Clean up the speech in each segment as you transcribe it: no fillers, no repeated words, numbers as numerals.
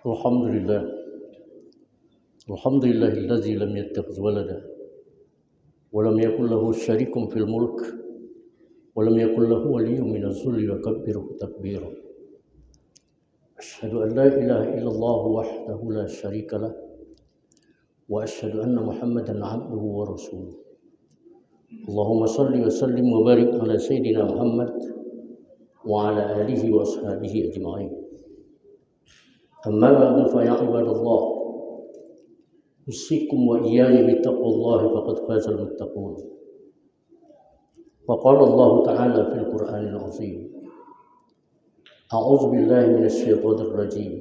Alhamdulillah. Alhamdulillahillazi lam yattakhidh walada wa lam yakul lahu syarikun fil mulk wa lam yakul lahu waliyyun minaz zulli wa kabbirhu takbira. Asyhadu an la ilaha illallah wahdahu la syarika lah wa asyhadu anna Muhammadan 'abduhu wa rasuluh. Allahumma shalli wa sallim wa barik ala sayyidina Muhammad wa ala alihi wa ashabihi ajma'in. Amma ba'du fa ya ibadallah, usikum wa iyaya bittaqwallahi faqad fazal muttaqun. Wa qala Allah ta'ala fil Qur'anil 'azim. A'udzu billahi minasy syaithanir rajim.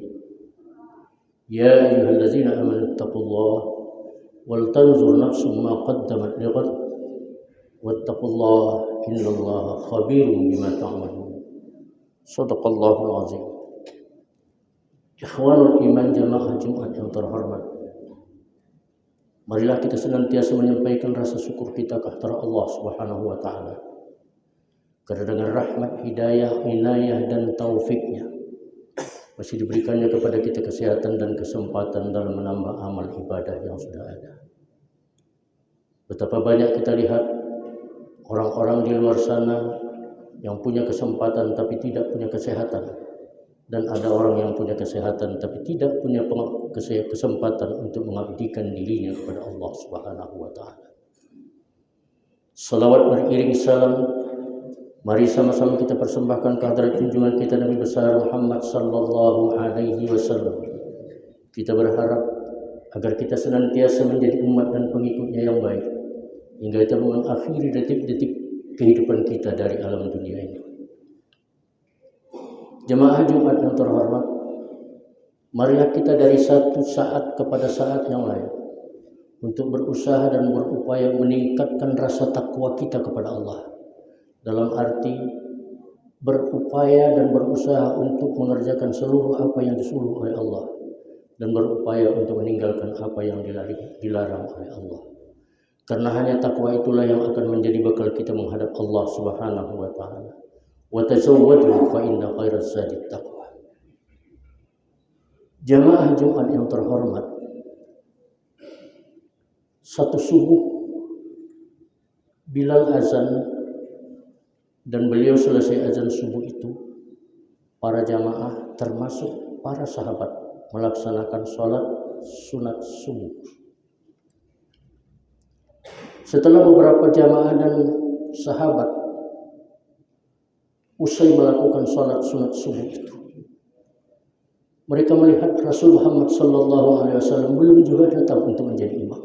Ya ayyuhallazina amanu taqullaha wal tanzur nafsum ma qaddamat lighad wattaqullaha innallaha khabirum bima ta'malun. Shadaqallahul 'azim. Ikhwanul iman jamaah Jumat yang terhormat, marilah kita senantiasa menyampaikan rasa syukur kita kepada Allah Subhanahu wa taala. Karena dengan rahmat, hidayah, inayah dan taufiknya masih diberikannya kepada kita kesehatan dan kesempatan dalam menambah amal ibadah yang sudah ada. Betapa banyak kita lihat orang-orang di luar sana yang punya kesempatan tapi tidak punya kesehatan. Dan ada orang yang punya kesehatan tapi tidak punya kesempatan untuk mengabdikan dirinya kepada Allah Subhanahu wa taala. Salawat beriring salam, mari sama-sama kita persembahkan kehadirat junjungan kita Nabi besar Muhammad sallallahu alaihi wasallam. Kita berharap agar kita senantiasa menjadi umat dan pengikutnya yang baik hingga kita mengakhiri detik-detik kehidupan kita dari alam dunia ini. Jemaah Jumat yang terhormat, marilah kita dari satu saat kepada saat yang lain untuk berusaha dan berupaya meningkatkan rasa takwa kita kepada Allah. Dalam arti berupaya dan berusaha untuk mengerjakan seluruh apa yang disuruh oleh Allah dan berupaya untuk meninggalkan apa yang dilarang oleh Allah. Karena hanya takwa itulah yang akan menjadi bekal kita menghadap Allah Subhanahu wa taala. Wa tazawwadu fa inna khairaz zadit taqwa. Jamaah Jumat yang terhormat, satu subuh Bilal azan dan beliau selesai azan subuh itu, para jamaah termasuk para sahabat melaksanakan sholat sunat subuh. Setelah beberapa jamaah dan sahabat usai melakukan sholat sunat subuh itu, mereka melihat Rasul Muhammad sallallahu alaihi wasallam belum juga datang untuk menjadi imam.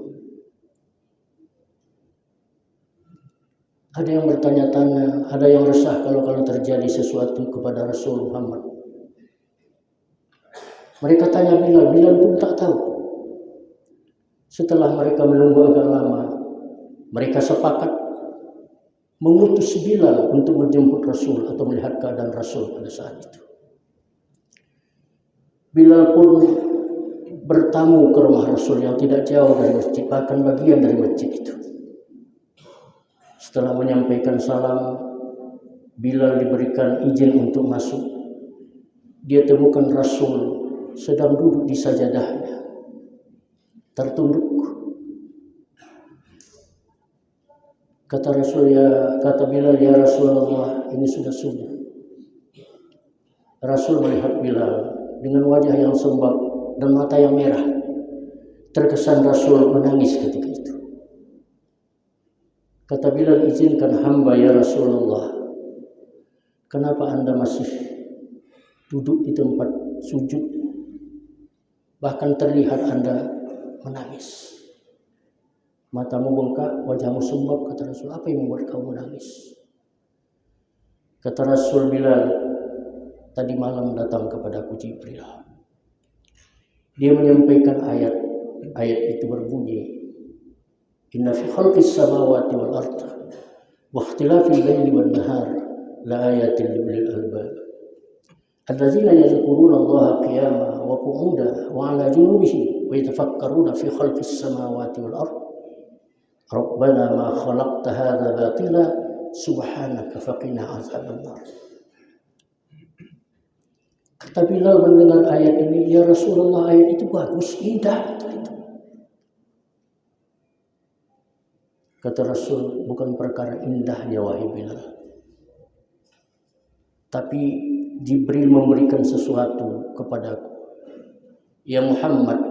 Ada yang bertanya-tanya, ada yang resah kalau terjadi sesuatu kepada Rasul Muhammad. Mereka tanya Bilal pun tak tahu. Setelah mereka menunggu agak lama, mereka sepakat mengutus Bilal untuk menjemput Rasul atau melihat keadaan Rasul pada saat itu. Bilal pun bertamu ke rumah Rasul yang tidak jauh dari masjid, bahkan bagian dari masjid itu. Setelah menyampaikan salam, Bilal diberikan izin untuk masuk. Dia temukan Rasul sedang duduk di sajadahnya, tertunduk. Kata Bilal, ya Rasulullah, ini sudah subuh. Rasul melihat Bilal dengan wajah yang sembab dan mata yang merah. Terkesan Rasul menangis ketika itu. Kata Bilal, izinkan hamba ya Rasulullah, kenapa Anda masih duduk di tempat sujud? Bahkan terlihat Anda menangis. Matamu bengkak, wajahmu sembab. Kata Rasul, apa yang membuat kamu menangis? Kata Rasul, Bilal, tadi malam datang kepadaku Jibril. Dia menyampaikan ayat itu berbunyi, Inna fi khalqis samawati wal ardh wa ikhtilafil laili wan nahar la ayatin li ulil albab allazina yadhkuruna Allaha qiyaman wa qu'udan wa 'ala junubihim wa yatafakkaruna fi khalqis samawati wal ardh Rabbana ma khalaqta hadza batila subhanaka faqina azabannar. Kata Bilal mendengar ayat ini, ya Rasulullah, ayat itu bagus, indah. Kata Rasul, bukan perkara indahnya wahai Bilal, tapi Jibril memberikan sesuatu kepadaku. Ya Muhammad,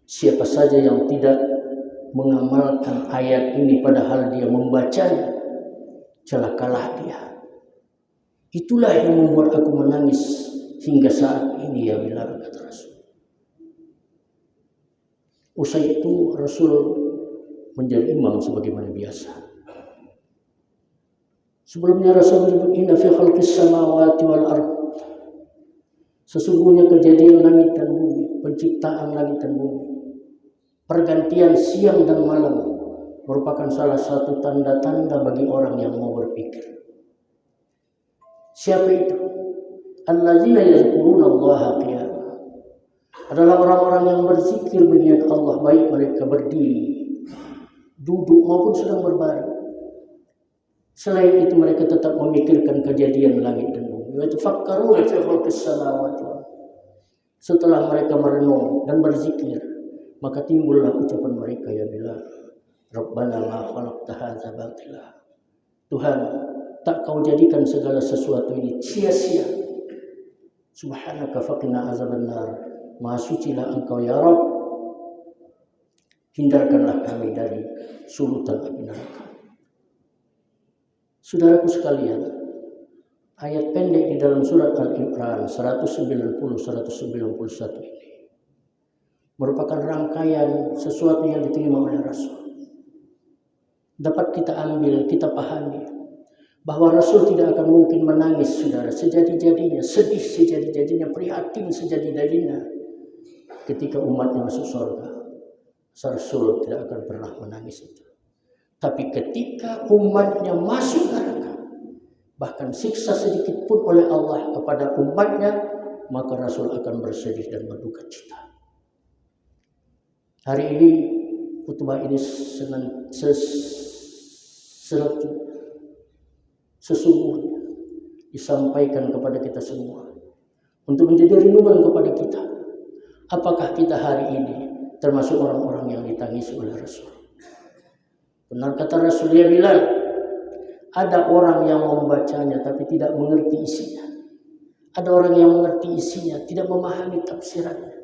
siapa saja yang tidak mengamalkan ayat ini padahal dia membacanya, celakalah dia. Itulah yang membuat aku menangis hingga saat ini ya Bilal, kata Rasul. Usai itu Rasul menjadi imam sebagaimana biasa. Sebelumnya Rasul menyebut inna fi khalqis samawati wal ard. Sesungguhnya kejadian langit dan bumi, penciptaan langit dan bumi, pergantian siang dan malam merupakan salah satu tanda-tanda bagi orang yang mau berpikir. Siapa itu? Alladzina yazkuruna Allaha qiyaman. Adalah orang-orang yang berzikir mengingat Allah, baik mereka berdiri, duduk maupun sedang berbaring. Selain itu mereka tetap memikirkan kejadian langit dan bumi. Yatafakkaruna fi khalqis samawati. Setelah mereka merenung dan berzikir, maka timbullah ucapan mereka, ya Bilal, Rabbana ma khalaqta hadza batila. Tuhan, tak kau jadikan segala sesuatu ini sia-sia. Subhanaka faqina azabannar. Maha sucilah engkau ya Rabb, hindarkanlah kami dari sulutan api neraka. Saudaraku sekalian, ayat pendek di dalam surat Al-Imran 190-191 ini merupakan rangkaian sesuatu yang diterima oleh Rasul. Dapat kita ambil, kita pahami bahwa Rasul tidak akan mungkin menangis, saudara, sejadi-jadinya, sedih sejadi-jadinya, prihatin sejadi-jadinya ketika umatnya masuk surga. Rasul tidak akan pernah menangis itu. Tapi ketika umatnya masuk neraka, bahkan siksa sedikit pun oleh Allah kepada umatnya, maka Rasul akan bersedih dan berduka cita. Hari ini khutbah ini sesungguhnya disampaikan kepada kita semua untuk menjadi renungan kepada kita. Apakah kita hari ini termasuk orang-orang yang ditangisi oleh Rasul? Benar kata Rasul, ya Bilal, ada orang yang membacanya tapi tidak mengerti isinya. Ada orang yang mengerti isinya, tidak memahami tafsirannya.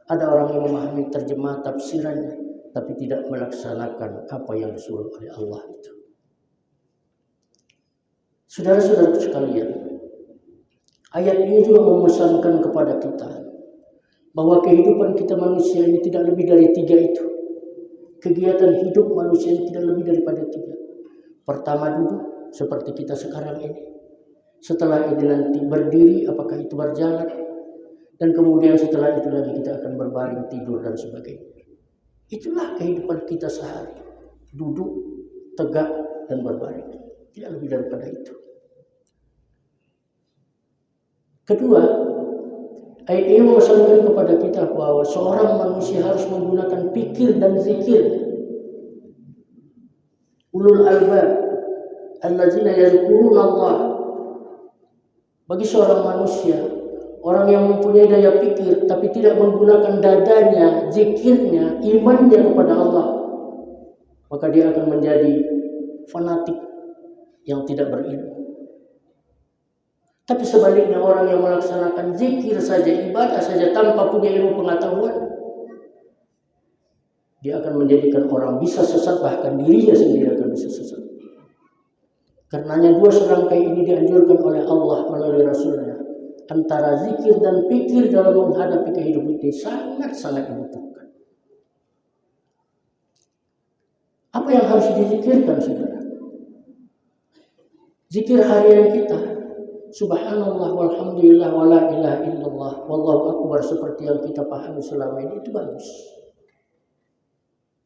Ada orang yang memahami terjemah tafsirannya, tapi tidak melaksanakan apa yang disuruh oleh Allah itu. Saudara-saudara sekalian, ayat ini juga memesankan kepada kita bahwa kehidupan kita manusia ini tidak lebih dari 3 itu. Kegiatan hidup manusia ini tidak lebih daripada 3. Pertama, duduk seperti kita sekarang ini. Setelah ini nanti berdiri, apakah itu berjalan. Dan kemudian setelah itu lagi kita akan berbaring, tidur dan sebagainya. Itulah kehidupan kita sehari. Duduk, tegak dan berbaring. Tidak lebih daripada itu. Kedua, ayat ini memesankan kepada kita bahwa seorang manusia harus menggunakan pikir dan zikir. Ulul albab alladzina yazkuruna Allah. Bagi seorang manusia, orang yang mempunyai daya pikir tapi tidak menggunakan dadanya, zikirnya, imannya kepada Allah, maka dia akan menjadi fanatik yang tidak berilmu. Tapi sebaliknya, orang yang melaksanakan zikir saja, ibadah saja tanpa punya ilmu pengetahuan, dia akan menjadikan orang bisa sesat, bahkan dirinya sendiri akan bisa sesat. Karenanya 2 serangkai ini dianjurkan oleh Allah melalui Rasulnya. Antara zikir dan pikir dalam menghadapi kehidupan ini sangat-sangat dibutuhkan. Apa yang harus dizikirkan, saudara? Zikir harian kita, Subhanallah walhamdulillah wala ilaha illallah wallahu akbar, seperti yang kita pahami selama ini, itu bagus.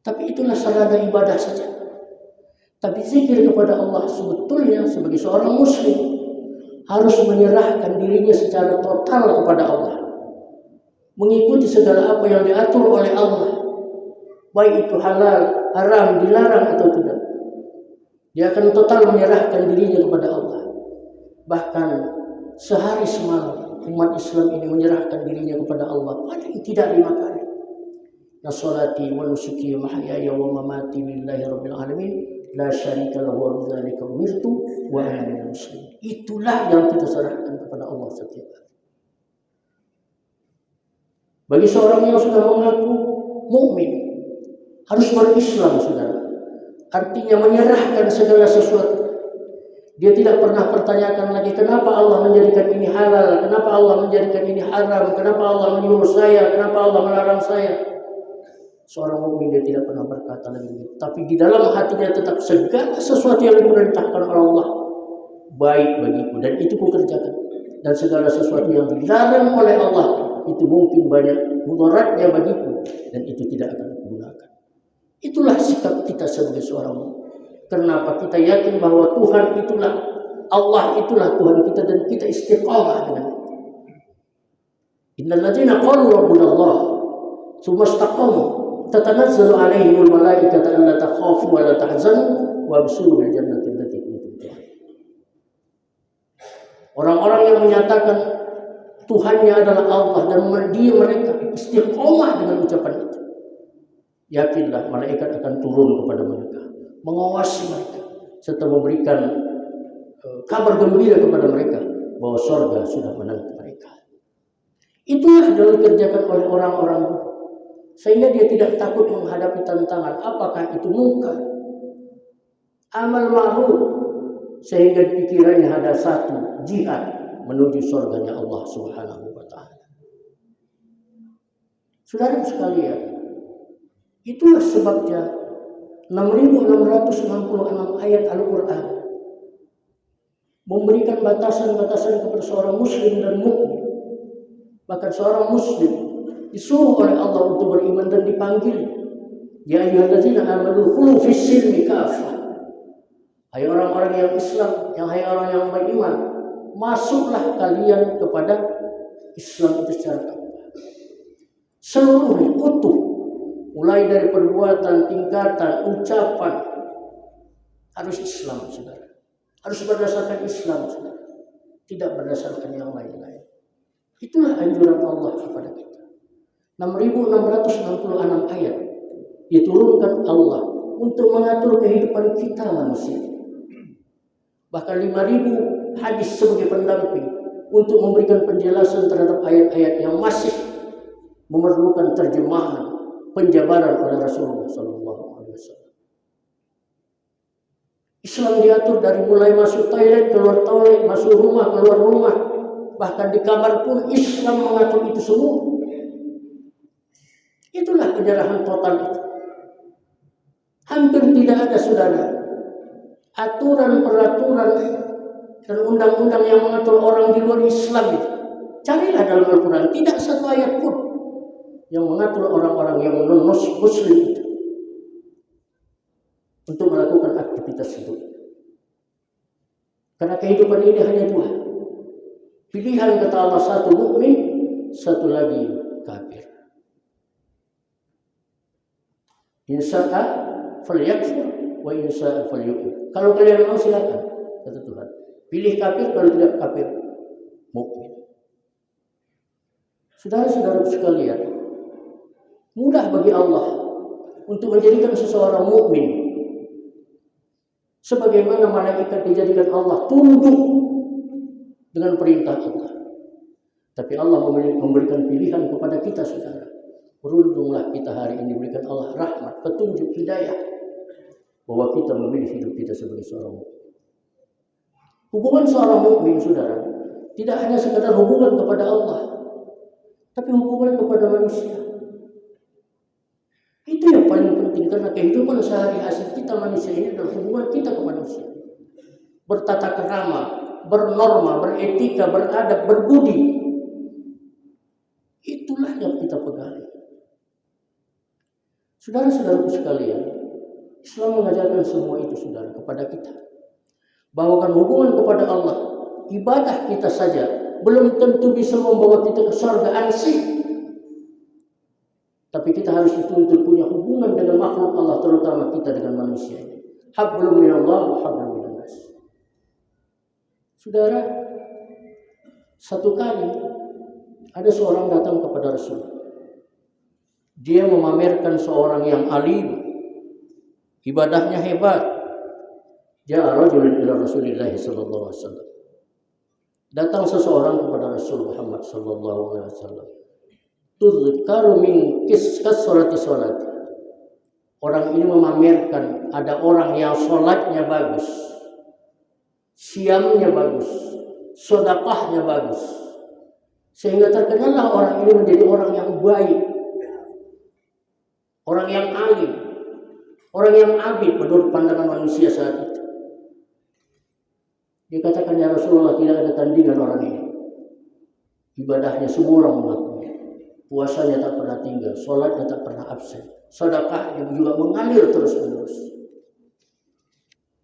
Tapi itulah sarana ibadah saja. Tapi zikir kepada Allah sebetulnya sebagai seorang muslim harus menyerahkan dirinya secara total kepada Allah. Mengikuti segala apa yang diatur oleh Allah. Baik itu halal, haram, dilarang atau tidak. Dia akan total menyerahkan dirinya kepada Allah. Bahkan sehari semalam umat Islam ini menyerahkan dirinya kepada Allah paling tidak 5 kali. Nasolati wa nusuki wa mahyaya wa mamati lillahi rabbil alamin la syarika lahu wa bidzalika umirtu wa ana minal muslimin. Itulah yang kita serahkan kepada Allah setiap hari. Bagi seorang yang sudah mengaku mukmin harus berislam, saudara. Artinya menyerahkan segala sesuatu. Dia tidak pernah pertanyakan lagi kenapa Allah menjadikan ini halal, kenapa Allah menjadikan ini haram, kenapa Allah menyuruh saya, kenapa Allah melarang saya. Seorang mukmin dia tidak pernah berkata lagi begitu. Tapi di dalam hatinya tetap segala sesuatu yang diperintahkan oleh Allah baik bagiku dan itu kukerjakan. Dan segala sesuatu yang dilarang oleh Allah itu mungkin banyak mudaratnya bagiku dan itu tidak akan kugunakan. Itulah sikap kita sebagai seorang mukmin. Kenapa kita yakin bahwa Tuhan itulah, Allah itulah Tuhan kita dan kita istiqamah dengan itu. Innal ladzina qalu rabbuna Allah tsumma istaqamu tatanazzalu alaihimul malaikatu alla takhafu wa la tahzanu wa abshiru bil jannati allati kuntum tu'adun. Orang-orang yang menyatakan Tuhannya adalah Allah dan dia mereka istiqamah dengan ucapan itu. Yakinlah malaikat akan turun kepada mereka, mengawasi mereka serta memberikan kabar gembira kepada mereka bahwa surga sudah menanti mereka. Itulah yang dikerjakan oleh orang-orang sehingga dia tidak takut menghadapi tantangan apakah itu munkar, amal ma'ruf, sehingga pikirannya ada satu, jihad menuju surganya Allah Subhanahu wa taala. Saudara sekalian, itulah sebabnya 6.666 ayat Al-Quran memberikan batasan-batasan kepada seorang muslim dan mukmin. Bahkan seorang muslim disuruh oleh Allah untuk beriman dan dipanggil, ya ayyuhalladzina amanu khulu fis silmi kafah. Hai orang-orang yang Islam, hai orang yang beriman, masuklah kalian kepada Islam itu secara kafah. Seluruhnya utuh, mulai dari perbuatan, tingkatan, ucapan harus Islam, saudara. Harus berdasarkan Islam, saudara. Tidak berdasarkan yang lain-lain. Itulah anjuran Allah kepada kita. 6.666 ayat diturunkan Allah untuk mengatur kehidupan kita manusia. Bahkan 5.000 hadis sebagai pendamping untuk memberikan penjelasan terhadap ayat-ayat yang masih memerlukan terjemahan, penjabaran oleh Rasulullah SAW. Islam diatur dari mulai masuk toilet, keluar toilet, masuk rumah, keluar rumah. Bahkan di kamar pun Islam mengatur itu semua. Itulah penyerahan total itu. Hampir tidak ada, saudara, aturan-peraturan dan undang-undang yang mengatur orang di luar Islam itu. Carilah dalam Al-Quran, tidak satu ayat pun yang mengatur orang-orang yang non-muslim itu untuk melakukan aktivitas itu. Karena kehidupan ini hanya dua. Pilihan kata Allah, satu mukmin, satu lagi kafir. Insya'a falyakfur wa insya'a falyu'min. Kalau kalian mau silakan, kata Tuhan. Pilih kafir, kalau tidak kafir, mukmin. Saudara-saudara sekalian, mudah bagi Allah untuk menjadikan seseorang mukmin. Sebagaimana malaikat dijadikan Allah tunduk dengan perintah Allah. Tapi Allah memberikan pilihan kepada kita, saudara. Beruntunglah kita hari ini diberikan Allah rahmat, petunjuk, hidayah, bahwa kita memilih hidup kita sebagai seorang mukmin. Hubungan seorang mukmin, saudara, tidak hanya sekadar hubungan kepada Allah, tapi hubungan kepada manusia. Itu yang paling penting, karena kehidupan sehari-hari kita manusia ini adalah hubungan kita ke manusia. Bertata kerama, bernorma, beretika, beradab, berbudi. Itulah yang kita pegang. Saudara-saudaraku sekalian, Islam mengajarkan semua itu, saudara, kepada kita. Bahwa hubungan kepada Allah, ibadah kita saja belum tentu bisa membawa kita ke surga ansih. Tapi kita harus dituntut punya hubungan dengan makhluk Allah, terutama kita dengan manusia ini. Hablum minallah wa hablum minan nas. Saudara, Satu kali ada seorang datang kepada Rasul. Dia memamerkan seorang yang alim, ibadahnya hebat. Ja'a rajulun ila Rasulillah sallallahu alaihi wasallam. Datang seseorang kepada Rasul Muhammad sallallahu alaihi wasallam. Tuzkaru min kasrati salat. Orang ini memamerkan ada orang yang sholatnya bagus, siamnya bagus, sedekahnya bagus, sehingga terkenallah orang ini menjadi orang yang baik, orang yang alim, orang yang abid menurut pandangan manusia saat itu. Dia katakan, ya Rasulullah, tidak ada tandingan orang ini. Ibadahnya semua orang mengakuinya, puasanya tak pernah tinggal, sholatnya tak pernah absen, sedekahnya juga mengalir terus-menerus.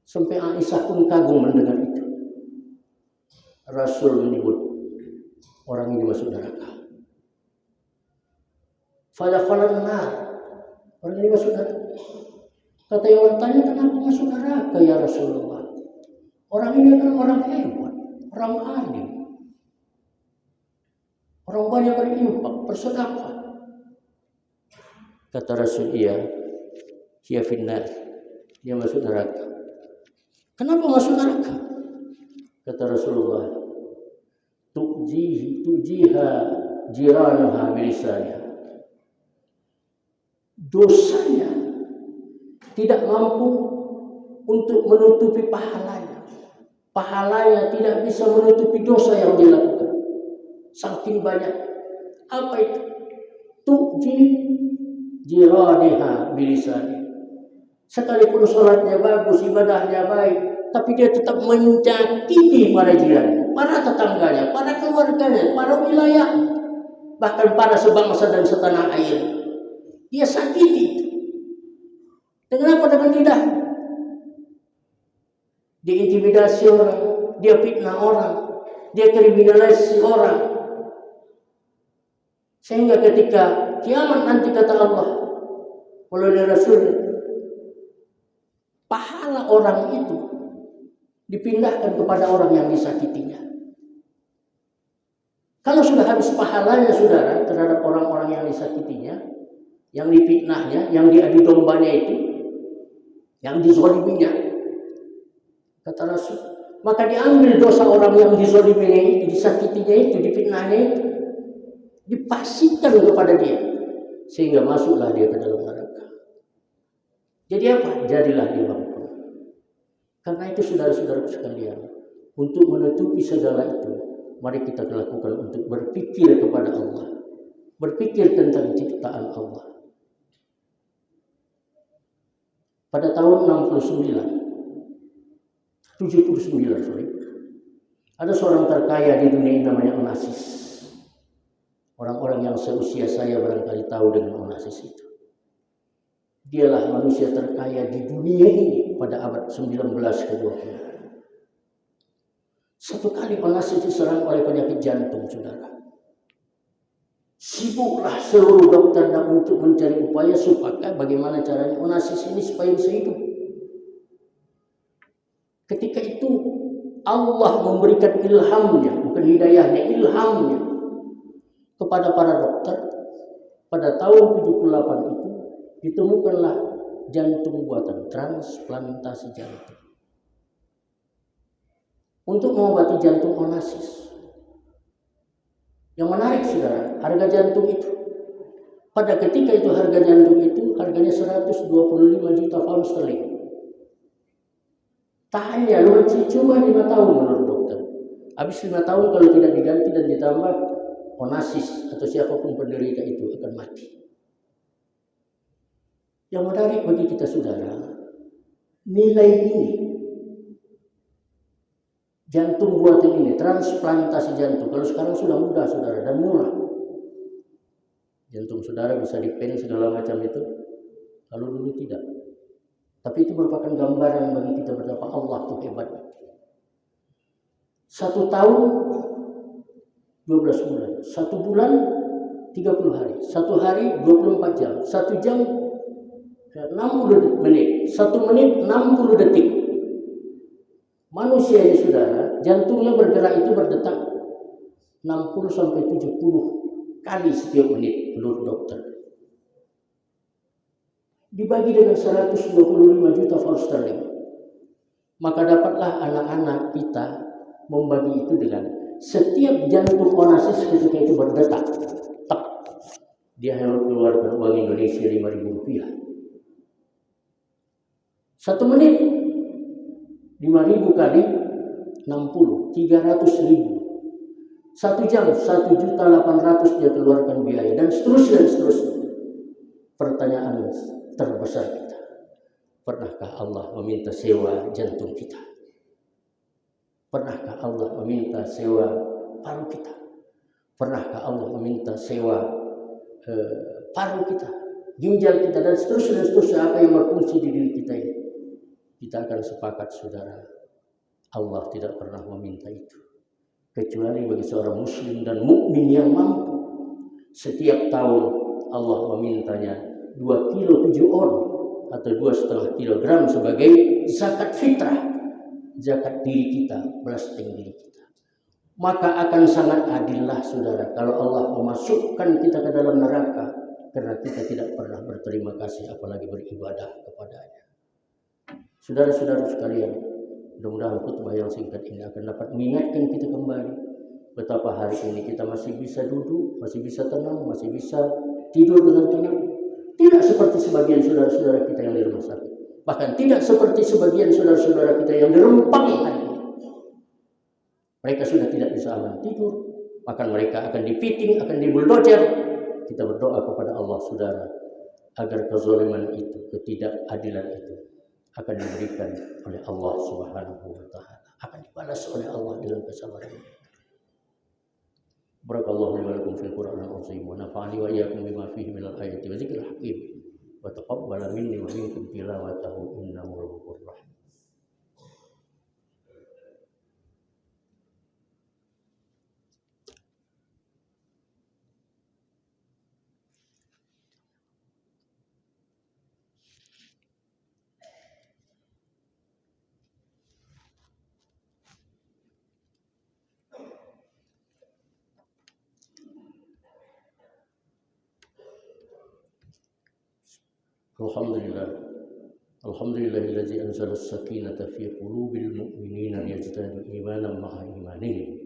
Sampai Aisyah pun kagum mendengar itu. Rasul menyebut orang ini masuk neraka. Fadakhalan nar. Orang ini masuk neraka. Kata yang bertanya, kenapa masuk neraka ya Rasulullah? Orang ini kan orang hebat, orang alim, orang banyak berinfak, bersedekah. Kata Rasul, iya finnar, dia masuk neraka. Kenapa masuk neraka? Kata Rasulullah, tujiha jiranaha bilisaniha. Dosanya tidak mampu untuk menutupi pahalanya. Pahalanya tidak bisa menutupi dosa yang dilakukan. Saking banyak. Apa itu? Tuji jiraniha bilisaniha. Sekalipun sholatnya bagus, ibadahnya baik, tapi dia tetap menyakiti para jiran, para tetangganya, para keluarganya, para wilayah, bahkan para sebangsa dan setanah air. Dia sakiti itu. Dengan apa? Dengan lidah. Dia intimidasi orang, dia fitnah orang, dia kriminalisasi orang. Sehingga ketika kiamat nanti, kata Allah melalui Rasul, pahala orang itu dipindahkan kepada orang yang disakitinya. Kalau sudah habis pahalanya saudara terhadap orang-orang yang disakitinya, yang difitnahnya, yang diadu dombanya itu, yang dizoliminya, kata Rasul, maka diambil dosa orang yang dizoliminya itu, disakitinya itu, difitnahnya itu, dipasitkan kepada dia, sehingga masuklah dia ke dalam neraka. Jadi apa? Jadilah dia mampu. Karena itu saudara-saudara sekalian, untuk menutupi segala itu, mari kita lakukan untuk berpikir kepada Allah, berpikir tentang ciptaan Allah. Pada tahun 79, ada seorang terkaya di dunia ini namanya Onassis. Orang-orang yang seusia saya barangkali tahu dengan Onassis itu. Dialah manusia terkaya di dunia ini pada abad 19 ke-20. Satu kali Onassis diserang oleh penyakit jantung, saudara. Sibuklah seluruh dokter dan untuk mencari upaya supaya bagaimana caranya Onassis ini supaya bisa hidup. Ketika itu Allah memberikan ilhamnya, bukan hidayahnya, ilhamnya kepada para dokter. Pada tahun 78 itu ditemukanlah jantung buatan, transplantasi jantung, untuk mengobati jantung Onassis. Yang menarik saudara, harga jantung itu, pada ketika itu harga jantung itu harganya 125 juta pound sterling. Tahannya cuma 5 tahun menurut dokter. Habis 5 tahun kalau tidak diganti dan ditambah, Onassis atau siapapun penderita itu akan mati. Yang menarik bagi kita saudara, nilai ini, jantung buatan ini, transplantasi jantung, kalau sekarang sudah mudah saudara dan murah. Jantung saudara bisa dipen segala macam itu, kalau dulu tidak. Tapi itu merupakan gambaran bagi kita betapa Allah itu hebat. 1 tahun 12 bulan, 1 bulan 30 hari, 1 hari 24 jam, 1 jam 60 menit, 1 menit 60 detik. Manusia ini saudara, jantungnya bergerak itu berdetak 60 sampai 70 kali setiap menit menurut dokter. Dibagi dengan 125 juta pound sterling. Maka dapatlah anak-anak kita membagi itu dengan setiap jantung Onassis ketika itu berdetak, tak, dia harus keluarkan uang Indonesia 5.000 rupiah. 1 menit 5.000 kali 60, 300.000. 1 jam 1.800.000 dia keluarkan biaya, dan seterusnya dan seterusnya. Pertanyaan terbesar kita, pernahkah Allah meminta sewa jantung kita? Pernahkah Allah meminta sewa paru kita? Pernahkah Allah meminta sewa paru kita, ginjal kita, dan seterusnya dan seterusnya, apa yang berfungsi di diri kita ini? Kita akan sepakat, saudara, Allah tidak pernah meminta itu, kecuali bagi seorang muslim dan mukmin yang mampu. Setiap tahun Allah memintanya 2 kilo 7 on atau 2,5 kilogram sebagai zakat fitrah, zakat diri kita, belasting diri kita. Maka akan sangat adillah, saudara, kalau Allah memasukkan kita ke dalam neraka karena kita tidak pernah berterima kasih, apalagi beribadah kepadanya. Saudara-saudara sekalian, mudah-mudahan khutbah yang singkat ini akan dapat mengingatkan kita kembali betapa hari ini kita masih bisa duduk, masih bisa tenang, masih bisa tidur dengan tenang. Tidak seperti sebagian saudara-saudara kita yang di rumah sakit. Bahkan tidak seperti sebagian saudara-saudara kita yang dirempangi hari ini. Mereka sudah tidak bisa aman tidur, bahkan mereka akan dipiting, akan dibuldozer. Kita berdoa kepada Allah, saudara, agar kezaliman itu, ketidakadilan itu akan diberikan oleh Allah Subhanahu wa taala, akan dibalas oleh Allah dengan kesabaran. Barakallahu li wa lakum fil Qur'anil azim wa nafa'ani wa iyyakum bima fihi minal ayati wa dzikril hakim wa taqabbala minni wa minkum tilawatahu innahu ghafurur rahim. Alhamdulillahilladzi anzala as-sakinata fi qulubil mu'minina liyazdadu imanan ma'a imanihim.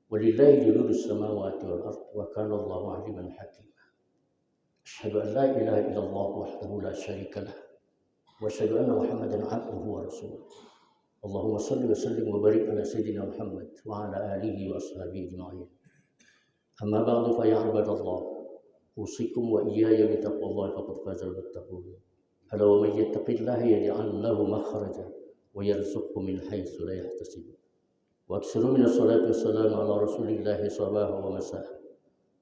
Walillahi juludus samawati wal ardh wa kana Allahu 'aliman hakima. Asyhadu an la ilaha illallah wahdahu la syarika lah wa asyhadu anna Muhammadan 'abduhu wa rasuluh. Allahumma shalli wa sallim wa barik ala sayyidina Muhammad wa ala alihi wa ashabihi ajma'in. Amma ba'du, fa ya ibadallah, usikum wa iyaya bitaqwallahi faqad fazal muttaqun. Ala wa may yattaqillaha yaj'al lahu makhraja wa yarzuqhu min haitsu la yahtasib. Wa aksiru min as-salati was-salamu ala rasulillahi sabaha wa masa'a.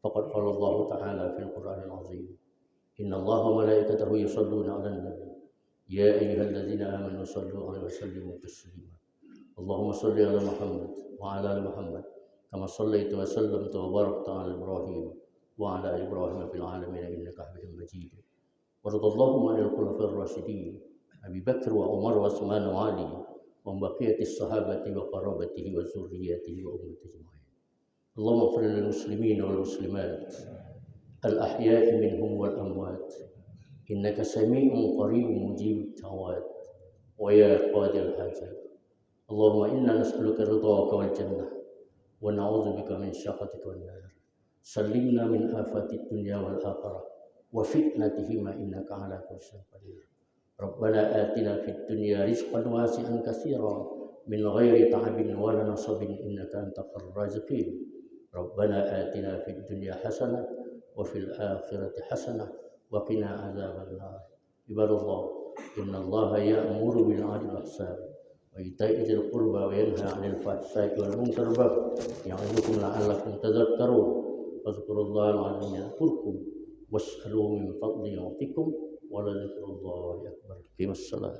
Faqad qala Allah ta'ala fil Qur'anil 'azim, inna Allaha wa malaikatahu yusholluna 'alan nabi ya ayyuhalladzina amanu shallu 'alaihi wa sallimu taslima. Allahumma shalli 'ala Muhammad wa 'ala ali Muhammad kama shallaita wa sallamta wa barakta 'ala Ibrahim wa 'ala Ibrahim fil 'alamin innaka Hamidum Majid. Waradallahu 'anil khulafa'ir rasyidin Abi Bakr wa Umar wa Utsman wa Ali wa baqiyatis sahabati wa qarabatihi wa zurriyyatihi wa ummatihi ajma'in. Allahumma ighfir lil muslimin wal muslimat al ahya'i minhum wal amwat innaka sami'un qaribun mujibud da'awat wa ya qadil hajat. Allahumma inna nas'aluka ridhaka wal jannah wa na'udzubika min syaqatika wan nar. Sallimna min afatid dunya wal akhirah wa fitnatihima innaka ala kulli syai'in qadir. Rabbana atina fid dunya rizqan wasi'an katsiran min ghairi ta'abin wa la nasabin innaka antal raziqin. Rabbana atina fid dunya hasanah wa fil akhirati hasanah wa qina adzaban nar. Ibadallah, innallaha ya'muru bil 'adli wal ihsan wa ita'i dzil qurba wa yanha 'anil fahsya'i wal munkar ya'idukum la'allakum tadhakkarun. Fadhkurullahal 'azim yadhkurkum was'aluhu min fadlihi yu'tikum wa la dzikrullahi akbar. Qimis shalah.